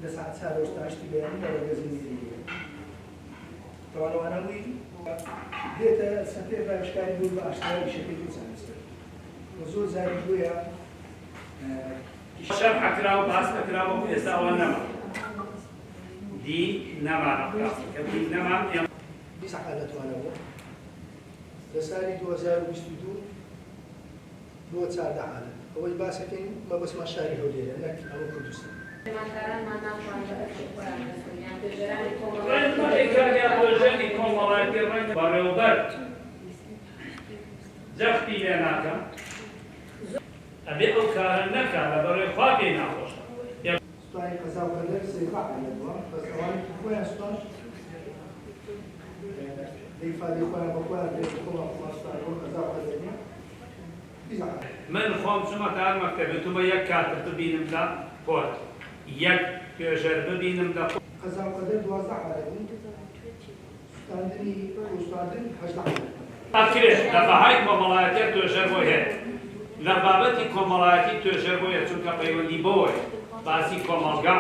دەسات چارۆستاشتی بەیانی بەڕێگەزینی توانەوانەوەی دێتە سەرتێ ڕاوشکاری بوو بە ئاشتراوی شەکێکی چارەسەر زۆر زاری بووە شەرح کرا و باس نەکرا وەکو ئێستا ئەوە نەما دی نەمانە کە دی نەمان بیست حال دەتوانەوە لە ساڵی 2022 بۆ 14 حالە ئەوەی باسەکەین مەبەستمان شاری هەولێرە نەک ئەوە کوردستان ڕێنمەڕێکاریان کۆمەڵایەتی ڕەنگە بەڕێوەبەر جەختی لێ ناکەم ئەبێ ئەو کارە نەکا لە بەڕێ خوا پێی ناخۆشە سوپای قەزا و قەدەر سێفا حالەتەوە بەس ئەوانی خۆیان سوپاش دەیفادی خۆیان بە خۆیان پێ خۆیان خواستان بۆ قەزا و قەدەرنیە من خۆم چوومە تا هەر مەکتەبێتمە یەک کاتر ببینم لە پۆرت یەک توێژەر ببینم لە قەزا و قەدەر 12 حالە بوو سوستاندنی کوژباندن 18 حالە ئەکرێت لە بەهای کۆمەڵایەتیە توێژەر بۆ هێت لە بابەتی کۆمەڵایەتی توێژەر بۆیە چونکە پەیوەندی بۆیە باسی کۆمەڵگا